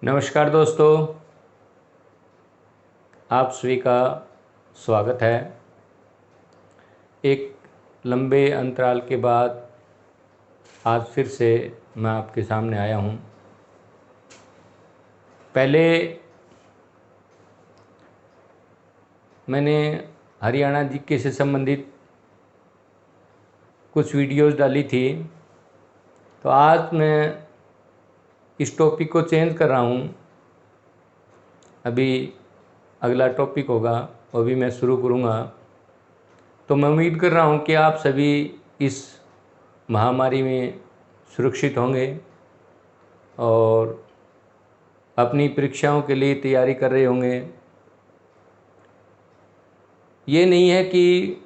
नमस्कार दोस्तों, आप सभी का स्वागत है। एक लंबे अंतराल के बाद आज फिर से मैं आपके सामने आया हूँ। पहले मैंने हरियाणा जीके से संबंधित कुछ वीडियोस डाली थी, तो आज मैं इस टॉपिक को चेंज कर रहा हूँ। अभी अगला टॉपिक होगा वो भी मैं शुरू करूँगा। तो मैं उम्मीद कर रहा हूँ कि आप सभी इस महामारी में सुरक्षित होंगे और अपनी परीक्षाओं के लिए तैयारी कर रहे होंगे। ये नहीं है कि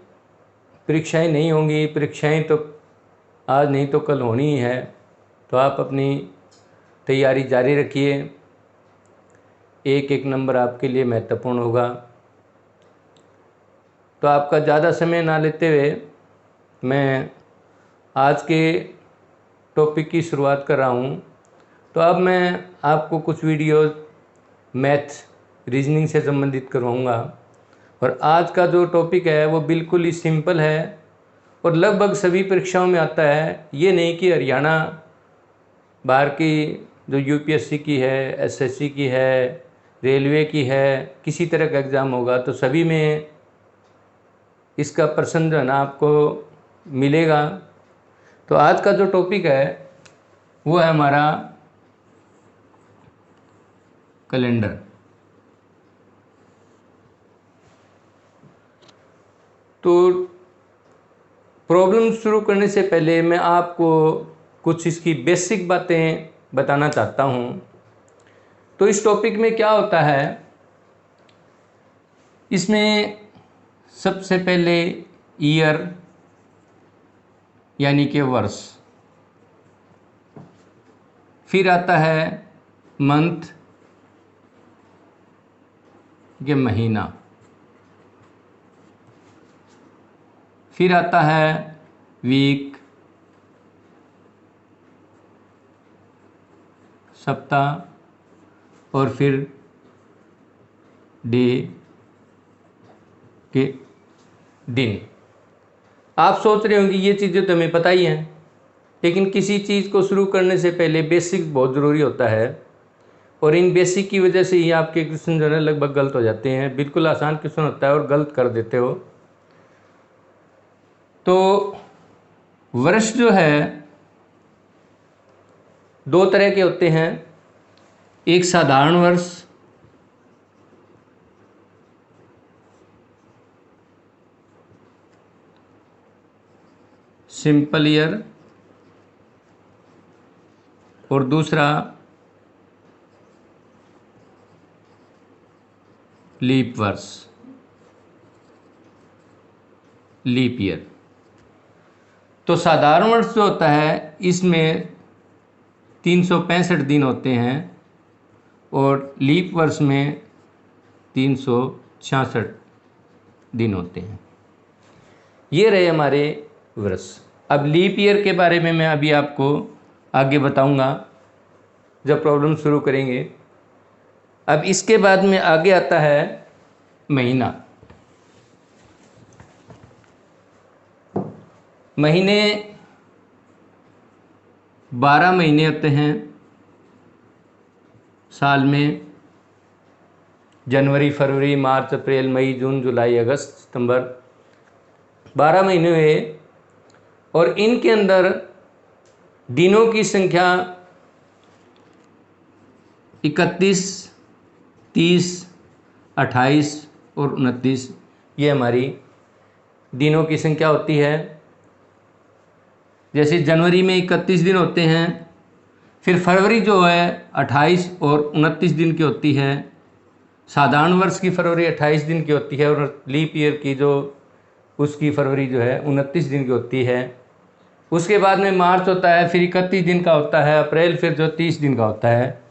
परीक्षाएं नहीं होंगी, परीक्षाएं तो आज नहीं तो कल होनी ही है। तो आप अपनी तैयारी जारी रखिए। एक एक नंबर आपके लिए महत्वपूर्ण होगा। तो आपका ज़्यादा समय ना लेते हुए मैं आज के टॉपिक की शुरुआत कर रहा हूँ। तो अब मैं आपको कुछ वीडियोस मैथ रीजनिंग से संबंधित करवाऊँगा। और आज का जो टॉपिक है वो बिल्कुल ही सिंपल है और लगभग सभी परीक्षाओं में आता है। ये नहीं कि हरियाणा बाहर की जो यूपीएससी की है, एसएससी की है, रेलवे की है, किसी तरह का एग्ज़ाम होगा तो सभी में इसका प्रश्न जो है ना आपको मिलेगा। तो आज का जो टॉपिक है वो है हमारा कैलेंडर। तो प्रॉब्लम शुरू करने से पहले मैं आपको कुछ इसकी बेसिक बातें बताना चाहता हूँ। तो इस टॉपिक में क्या होता है, इसमें सबसे पहले ईयर यानी कि वर्ष, फिर आता है मंथ ये महीना, फिर आता है वीक, सप्ताह और फिर डे के दिन। आप सोच रहे होंगे ये चीज़ें तो हमें पता ही हैं, लेकिन किसी चीज़ को शुरू करने से पहले बेसिक बहुत ज़रूरी होता है। और इन बेसिक की वजह से ही आपके क्वेश्चन जो है लगभग गलत हो जाते हैं। बिल्कुल आसान क्वेश्चन होता है और गलत कर देते हो। तो वर्ष जो है दो तरह के होते हैं। एक साधारण वर्ष सिंपल ईयर और दूसरा लीप वर्ष, लीप ईयर। तो साधारण वर्ष जो होता है इसमें 365 दिन होते हैं और लीप वर्ष में 366 दिन होते हैं। ये रहे हमारे वर्ष। अब लीप ईयर के बारे में मैं अभी आपको आगे बताऊंगा जब प्रॉब्लम शुरू करेंगे। अब इसके बाद में आगे आता है महीना। महीने 12 महीने होते हैं साल में। जनवरी, फरवरी, मार्च, अप्रैल, मई, जून, जुलाई, अगस्त, सितंबर, 12 महीने हुए। और इनके अंदर दिनों की संख्या 31, 30, 28 और 29, ये हमारी दिनों की संख्या होती है। जैसे जनवरी में 31 दिन होते हैं, फिर फरवरी जो है 28 और 29 दिन की होती है। साधारण वर्ष की फरवरी 28 दिन की होती है और लीप ईयर की जो उसकी फरवरी जो है 29 दिन की होती है। उसके बाद में मार्च होता है, फिर 31 दिन का होता है। अप्रैल फिर जो 30 दिन का होता है।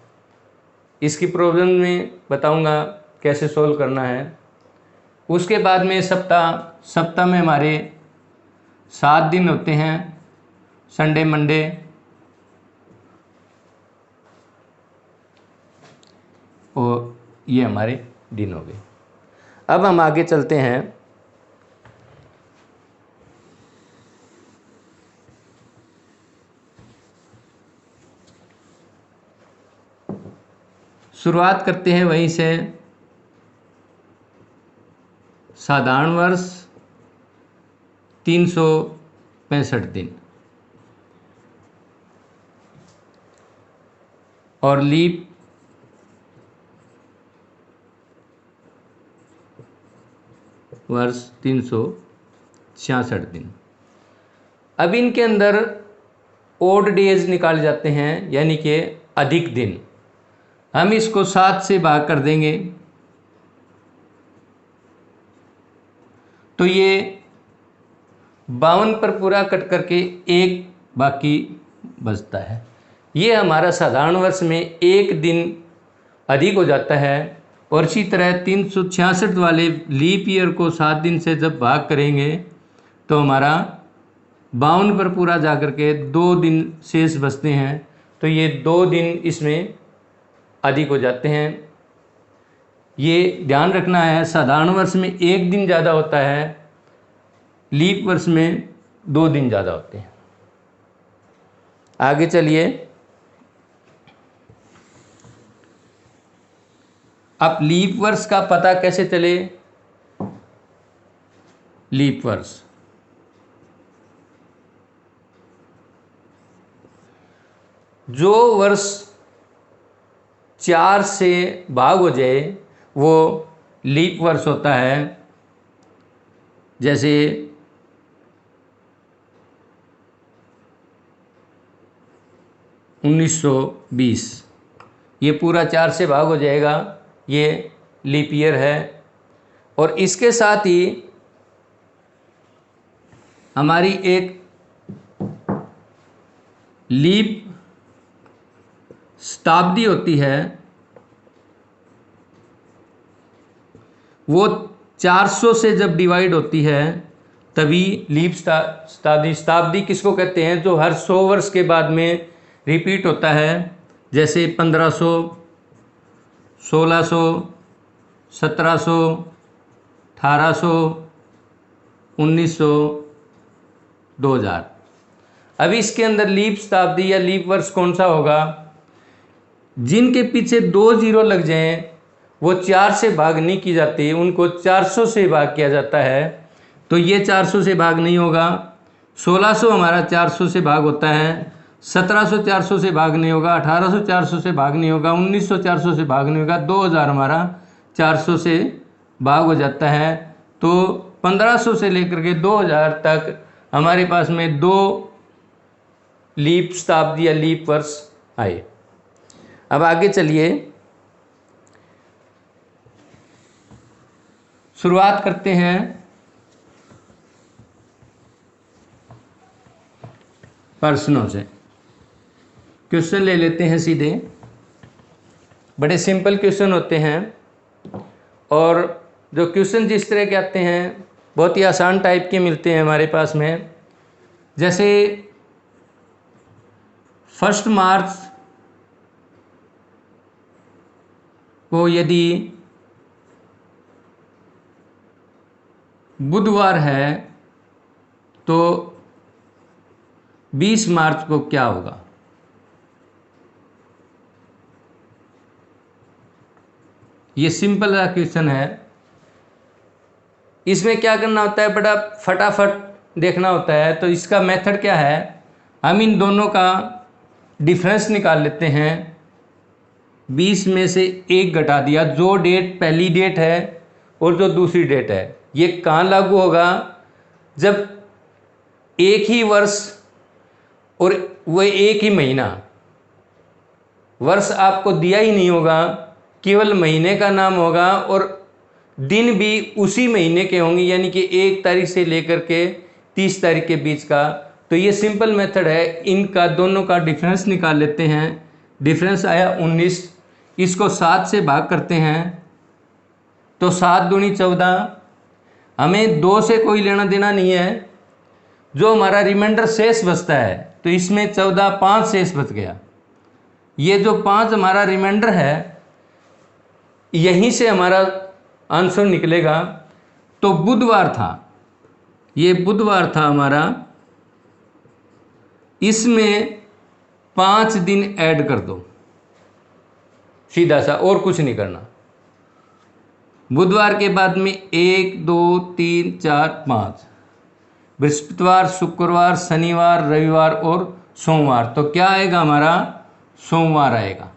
इसकी प्रॉब्लम में बताऊंगा कैसे सोल्व करना है। उसके बाद में सप्ताह, सप्ताह में हमारे 7 दिन होते हैं। संडे, मंडे, और ये हमारे दिन हो गए। अब हम आगे चलते हैं। शुरुआत करते हैं वहीं से। साधारण वर्ष 365 दिन और लीप वर्ष 366 दिन। अब इनके अंदर ओड डेज निकाले जाते हैं, यानी कि अधिक दिन। हम इसको 7 से भाग कर देंगे तो ये 52 पर पूरा कट करके एक बाकी बचता है। ये हमारा साधारण वर्ष में एक दिन अधिक हो जाता है। और इसी तरह 366 वाले लीप ईयर को 7 दिन से जब भाग करेंगे तो हमारा 52 पर पूरा जा कर के 2 दिन शेष बचते हैं, तो ये 2 दिन इसमें अधिक हो जाते हैं। ये ध्यान रखना है, साधारण वर्ष में एक दिन ज़्यादा होता है, लीप वर्ष में 2 दिन ज़्यादा होते हैं। आगे चलिए। अब लीप वर्ष का पता कैसे चले? लीप वर्ष जो वर्ष 4 से भाग हो जाए वो लीप वर्ष होता है। जैसे 1920, ये पूरा 4 से भाग हो जाएगा, ये लीप ईयर है। और इसके साथ ही हमारी एक लीप शताब्दी होती है, वो 400 से जब डिवाइड होती है तभी लीप शताब्दी किसको कहते हैं? जो हर 100 वर्ष के बाद में रिपीट होता है। जैसे 1500, 1600, 1700, 1800, 1900, 2000। अब इसके अंदर लीप शताब्दी या लीप वर्ष कौन सा होगा? जिनके पीछे 2 जीरो लग जाएं वो 4 से भाग नहीं की जाती, उनको 400 से भाग किया जाता है। तो ये 400 से भाग नहीं होगा। 1600 हमारा 400 से भाग होता है, 1700 400 से भाग नहीं होगा, 1800 400 से भाग नहीं होगा, 1900 400 से भाग नहीं होगा, 2000 हमारा 400 से भाग हो जाता है। तो 1500 से लेकर के 2000 तक हमारे पास में 2 लीप शताब्दी या लीप वर्ष आए। अब आगे चलिए, शुरुआत करते हैं प्रश्नों से। क्वेश्चन ले लेते हैं सीधे। बड़े सिंपल क्वेश्चन होते हैं और जो क्वेश्चन जिस तरह के आते हैं बहुत ही आसान टाइप के मिलते हैं हमारे पास में। जैसे 1 मार्च को यदि बुधवार है तो 20 मार्च को क्या होगा? ये सिंपल सा क्वेश्चन है। इसमें क्या करना होता है? बड़ा फटाफट देखना होता है। तो इसका मेथड क्या है? हम इन दोनों का डिफरेंस निकाल लेते हैं। 20 में से 1 घटा दिया, जो डेट पहली डेट है और जो दूसरी डेट है। ये कहाँ लागू होगा? जब एक ही वर्ष और वह एक ही महीना, वर्ष आपको दिया ही नहीं होगा, केवल महीने का नाम होगा और दिन भी उसी महीने के होंगे, यानी कि 1 तारीख से लेकर के 30 तारीख के बीच का। तो ये सिंपल मेथड है। इनका दोनों का डिफरेंस निकाल लेते हैं। डिफरेंस आया 19, इसको 7 से भाग करते हैं तो 7 दूनी 14। हमें 2 से कोई लेना देना नहीं है। जो हमारा रिमाइंडर शेष बचता है तो इसमें 14 5 शेष बच गया। ये जो 5 हमारा रिमाइंडर है यहीं से हमारा आंसर निकलेगा। तो बुधवार था, ये बुधवार था हमारा, इसमें 5 दिन ऐड कर दो, सीधा सा, और कुछ नहीं करना। बुधवार के बाद में 1 2 3 4 5, बृहस्पतिवार, शुक्रवार, शनिवार, रविवार और सोमवार। तो क्या आएगा हमारा? सोमवार आएगा।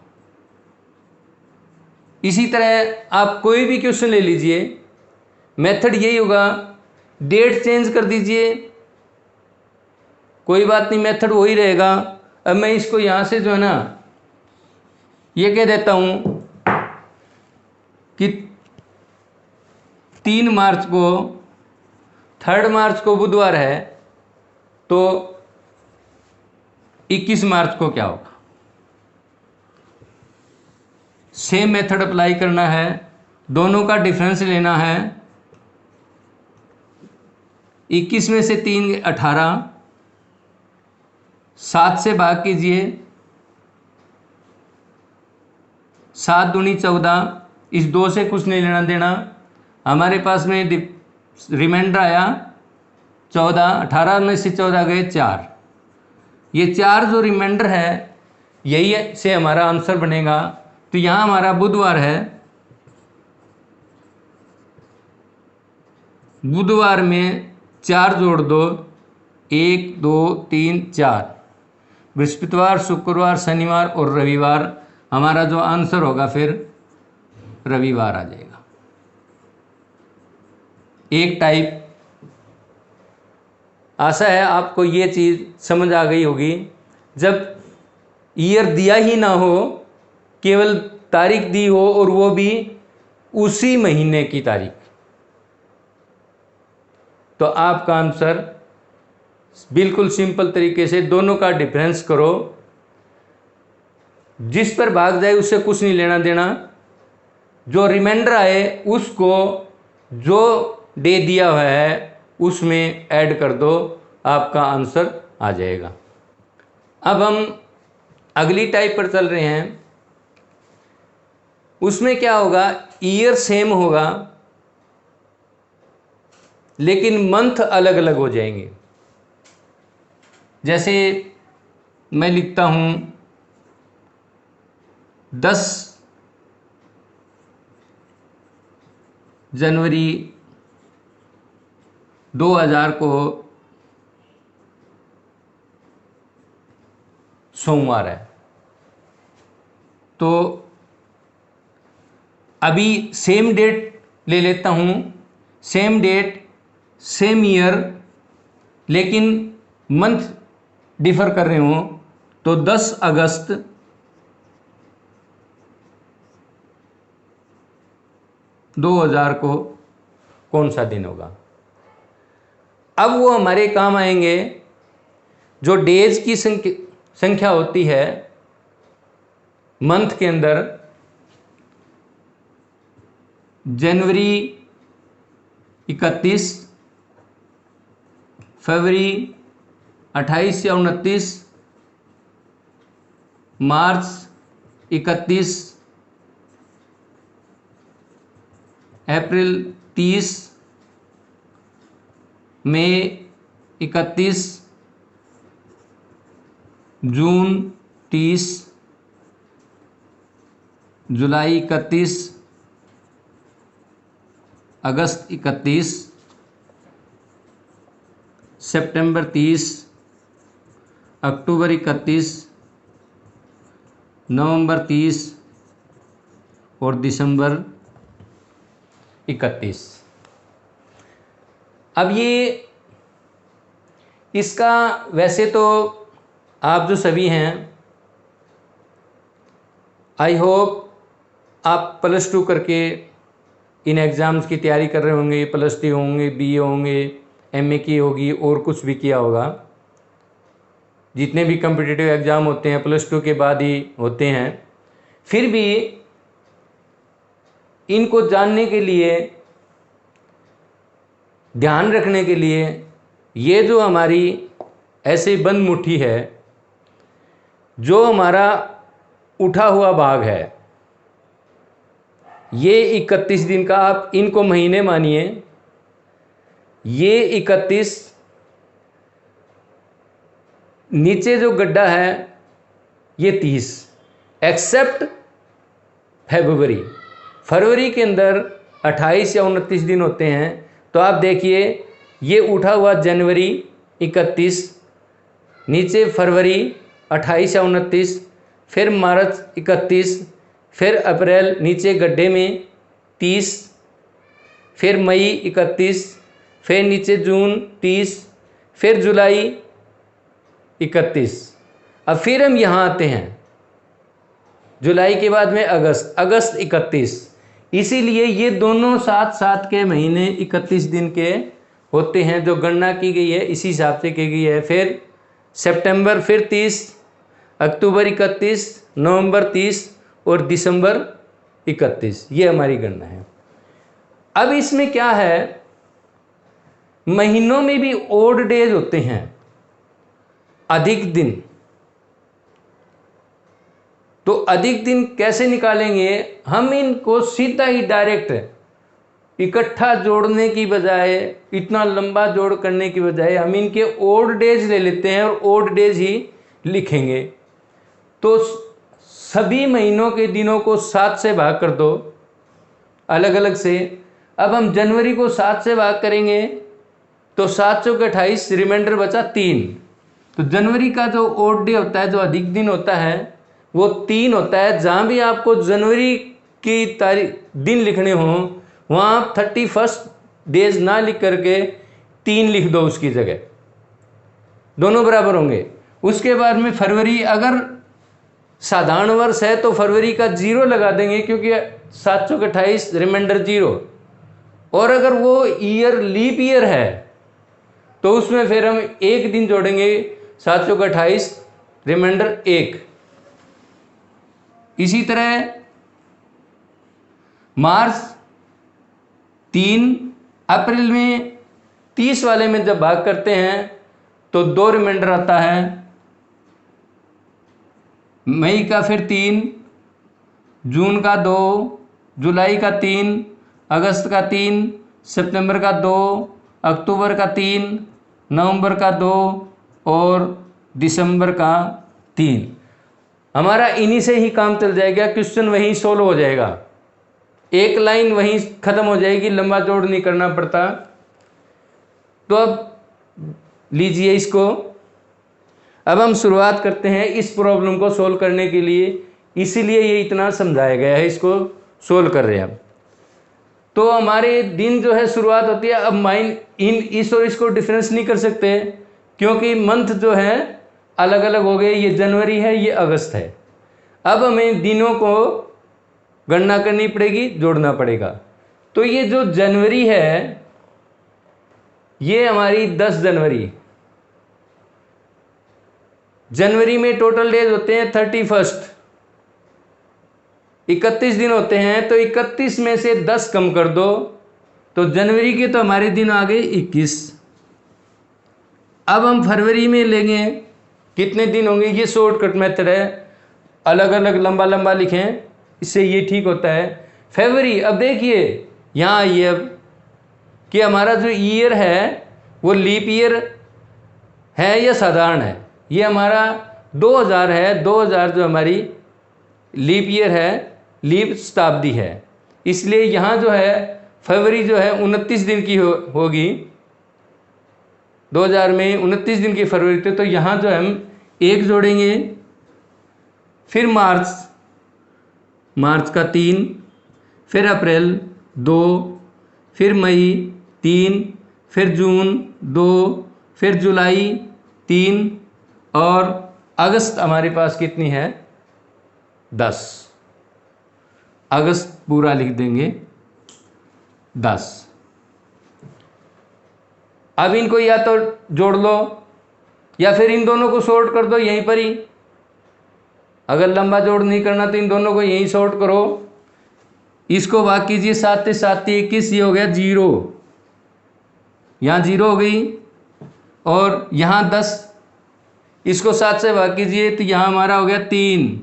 इसी तरह आप कोई भी क्वेश्चन ले लीजिए, मेथड यही होगा, डेट चेंज कर दीजिए, कोई बात नहीं, मेथड वही रहेगा। अब मैं इसको यहां से जो है ना, ये कह देता हूं कि 3 मार्च को, 3 मार्च को बुधवार है, तो 21 मार्च को क्या होगा? सेम मेथड अप्लाई करना है, दोनों का डिफरेंस लेना है। 21 में से 3 18, 7 से भाग कीजिए, 7 दूनी 14, इस 2 से कुछ नहीं लेना देना। हमारे पास में रिमाइंडर आया 14, 18 में से 14 गए 4, ये 4 जो रिमाइंडर है यही से हमारा आंसर बनेगा। तो यहाँ हमारा बुधवार है, बुधवार में 4 जोड़ दो, 1 2 3 4, बृहस्पतिवार, शुक्रवार, शनिवार और रविवार। हमारा जो आंसर होगा फिर रविवार आ जाएगा। एक टाइप। आशा है आपको ये चीज़ समझ आ गई होगी। जब ईयर दिया ही ना हो, केवल तारीख दी हो और वो भी उसी महीने की तारीख, तो आपका आंसर बिल्कुल सिंपल तरीके से दोनों का डिफरेंस करो, जिस पर भाग जाए उससे कुछ नहीं लेना देना, जो रिमाइंडर आए उसको जो डे दिया हुआ है उसमें ऐड कर दो, आपका आंसर आ जाएगा। अब हम अगली टाइप पर चल रहे हैं। उसमें क्या होगा, ईयर सेम होगा लेकिन मंथ अलग अलग हो जाएंगे। जैसे मैं लिखता हूं 10 जनवरी 2000 को सोमवार है, तो अभी सेम डेट ले लेता हूं, सेम डेट सेम ईयर, लेकिन मंथ डिफर कर रहे हो, तो 10 अगस्त 2000 को कौन सा दिन होगा? अब वो हमारे काम आएंगे जो डेज की संख्या होती है मंथ के अंदर। जनवरी 31, फरवरी 28 या 29, मार्च 31, अप्रैल 30, मई 31, जून 30, जुलाई 31, अगस्त 31, सितंबर 30, अक्टूबर 31, नवंबर 30 और दिसंबर 31। अब ये इसका वैसे तो आप जो सभी हैं, आई होप आप +2 करके इन एग्ज़ाम्स की तैयारी कर रहे होंगे, +3 होंगे, BA होंगे, MA की होगी और कुछ भी किया होगा। जितने भी कम्पिटिटिव एग्ज़ाम होते हैं +2 के बाद ही होते हैं। फिर भी इनको जानने के लिए, ध्यान रखने के लिए, ये जो हमारी ऐसे बंद मुट्ठी है, जो हमारा उठा हुआ भाग है, ये 31 दिन का आप इनको महीने मानिए, ये 31, नीचे जो गड्ढा है ये 30, एक्सेप्ट फरवरी। फरवरी के अंदर 28 या 29 दिन होते हैं। तो आप देखिए ये उठा हुआ जनवरी 31, नीचे फरवरी 28 या 29, फिर मार्च 31, फिर अप्रैल नीचे गड्ढे में 30, फिर मई 31, फिर नीचे जून 30, फिर जुलाई 31। अब फिर हम यहाँ आते हैं, जुलाई के बाद में अगस्त, अगस्त 31। इसीलिए ये दोनों साथ साथ के महीने 31 दिन के होते हैं, जो गणना की गई है इसी हिसाब से की गई है। फिर सितंबर फिर 30, अक्टूबर 31, नवंबर 30 और दिसंबर 31, ये हमारी गणना है। अब इसमें क्या है, महीनों में भी ओड डेज होते हैं, अधिक दिन। तो अधिक दिन कैसे निकालेंगे हम, इनको सीधा ही डायरेक्ट इकट्ठा जोड़ने की बजाय, इतना लंबा जोड़ करने की बजाय हम इनके ओड डेज ले लेते हैं और ओड डेज ही लिखेंगे। तो सभी महीनों के दिनों को 7 से भाग कर दो अलग अलग से। अब हम जनवरी को 7 से भाग करेंगे तो 7 चौक 28, रिमाइंडर बचा 3। तो जनवरी का जो ओड डे होता है, जो अधिक दिन होता है, वो 3 होता है। जहाँ भी आपको जनवरी की तारीख दिन लिखने हों वहाँ आप 31 डेज ना लिख करके 3 लिख दो उसकी जगह, दोनों बराबर होंगे। उसके बाद में फरवरी, अगर साधारण वर्ष है तो फरवरी का 0 लगा देंगे, क्योंकि 7 चौक 28, रिमाइंडर 0। और अगर वो ईयर लीप ईयर है तो उसमें फिर हम 1 दिन जोड़ेंगे, 7 चौक 28, रिमाइंडर 1। इसी तरह मार्च 3, अप्रैल में 30 वाले में जब भाग करते हैं तो 2 रिमाइंडर आता है, मई का फिर 3, जून का 2, जुलाई का 3, अगस्त का 3, सितंबर का 2, अक्टूबर का 3, नवंबर का 2 और दिसंबर का 3। हमारा इन्हीं से ही काम चल जाएगा, क्वेश्चन वहीं सोल्व हो जाएगा, एक लाइन वहीं खत्म हो जाएगी, लंबा जोड़ नहीं करना पड़ता। तो अब लीजिए इसको, अब हम शुरुआत करते हैं इस प्रॉब्लम को सोल्व करने के लिए, इसीलिए ये इतना समझाया गया है, इसको सोल्व कर रहे हैं हम। तो हमारे दिन जो है शुरुआत होती है, अब माइन इन इस और इसको डिफरेंस नहीं कर सकते क्योंकि मंथ जो है अलग अलग हो गए, ये जनवरी है, ये अगस्त है। अब हमें दिनों को गणना करनी पड़ेगी, जोड़ना पड़ेगा। तो ये जो जनवरी है ये हमारी 10 जनवरी, जनवरी में टोटल डेज होते हैं 31, 31 दिन होते हैं। तो 31 में से 10 कम कर दो तो जनवरी के तो हमारे दिन आ गए 21। अब हम फरवरी में लेंगे, कितने दिन होंगे, ये शॉर्टकट मेथड है, अलग अलग लंबा लंबा लिखें, इससे ये ठीक होता है। फरवरी, अब देखिए यहाँ आइए अब कि हमारा जो ईयर है वो लीप ईयर है या साधारण है। ये हमारा 2000 है, 2000 जो हमारी लीप ईयर है, लीप शताब्दी है, इसलिए यहाँ जो है फरवरी जो है 29 दिन की होगी। 2000 में 29 दिन की फरवरी थे, तो यहाँ जो हम 1 जोड़ेंगे, फिर मार्च का 3, फिर अप्रैल 2, फिर मई 3, फिर जून 2, फिर जुलाई 3 और अगस्त हमारे पास कितनी है 10। अगस्त पूरा लिख देंगे 10। अब इनको या तो जोड़ लो या फिर इन दोनों को शॉर्ट कर दो यहीं पर ही। अगर लंबा जोड़ नहीं करना तो इन दोनों को यहीं शॉर्ट करो। इसको भाग कीजिए 7 से 7 21, ये हो गया 0, यहाँ 0 हो गई, और यहाँ 10, इसको 7 से भाग कीजिए तो यहाँ हमारा हो गया 3।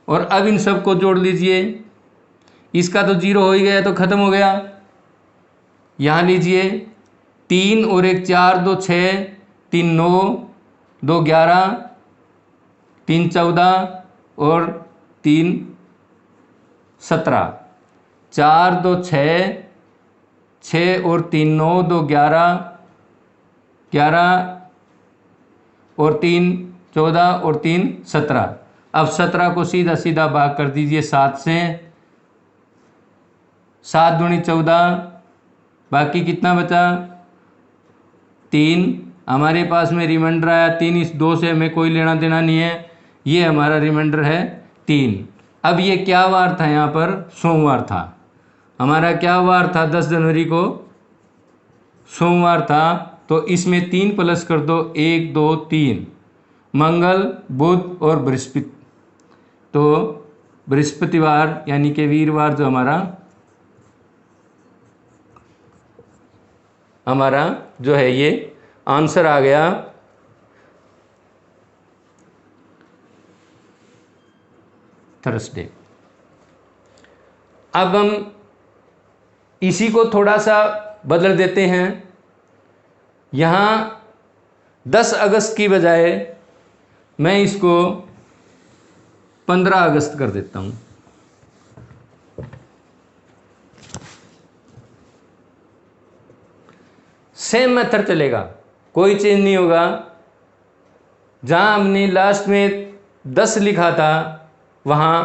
और अब इन सब को जोड़ लीजिए, इसका तो 0 हो ही गया तो ख़त्म हो गया। यहाँ लीजिए 3 और 1 4, 2 6, 3 9, 2 11, 3 14 और 3 17, 4 2 6, 6 और 3 9, 2 11, 11 और 3 14 और 3 17। अब 17 को सीधा सीधा भाग कर दीजिए 7 से, 7 दूनी 14, बाकी कितना बचा 3। हमारे पास में रिमाइंडर आया 3, इस 2 से हमें कोई लेना देना नहीं है, ये हमारा रिमाइंडर है 3। अब ये क्या वार था, यहाँ पर सोमवार था। हमारा क्या वार था 10 जनवरी को, सोमवार था। तो इसमें 3 प्लस कर दो, 1 2 3, मंगल बुध और बृहस्पति। तो बृहस्पतिवार यानी कि वीरवार जो हमारा जो है ये आंसर आ गया। थर्सडे। अब हम इसी को थोड़ा सा बदल देते हैं। यहाँ 10 अगस्त की बजाय मैं इसको 15 अगस्त कर देता हूँ। सेम मेथड चलेगा, कोई चेंज नहीं होगा। जहाँ हमने लास्ट में 10 लिखा था वहाँ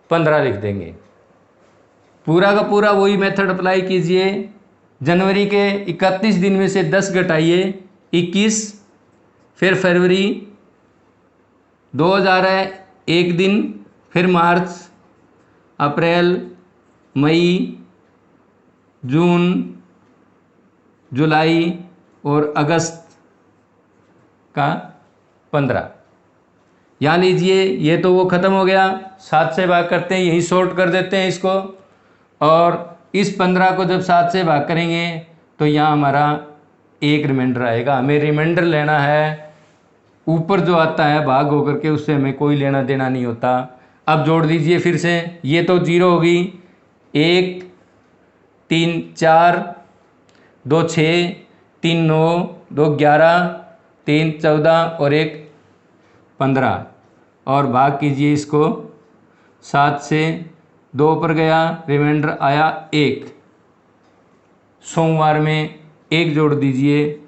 15 लिख देंगे। पूरा का पूरा वही मेथड अप्लाई कीजिए। जनवरी के 31 दिन में से 10 घटाइए 21, फिर फरवरी 2000 है 1 दिन, फिर मार्च, अप्रैल, मई, जून, जुलाई और अगस्त का 15। यहाँ लीजिए ये तो वो ख़त्म हो गया, 7 से भाग करते हैं, यही शॉर्ट कर देते हैं इसको। और इस 15 को जब 7 से भाग करेंगे तो यहाँ हमारा एक रिमाइंडर आएगा। हमें रिमाइंडर लेना है, ऊपर जो आता है भाग होकर के उससे हमें कोई लेना देना नहीं होता। अब जोड़ दीजिए फिर से, ये तो 0 होगी, 1 3 4, 2 6, 3 9, 2 11, 3 14 और 1 15। और भाग कीजिए इसको 7 से, 2 पर गया, रिमाइंडर आया 1। सोमवार में 1 जोड़ दीजिए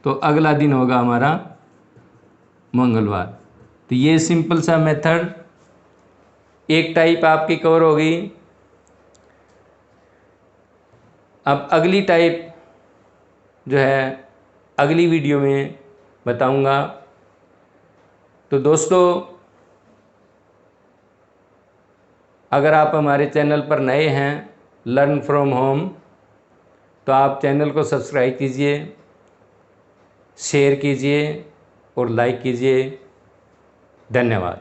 तो अगला दिन होगा हमारा मंगलवार। तो ये सिंपल सा मेथड, एक टाइप आपकी कवर होगी। अब अगली टाइप जो है अगली वीडियो में बताऊंगा। तो दोस्तों, अगर आप हमारे चैनल पर नए हैं लर्न फ्रॉम होम, तो आप चैनल को सब्सक्राइब कीजिए, शेयर कीजिए और लाइक कीजिए। धन्यवाद।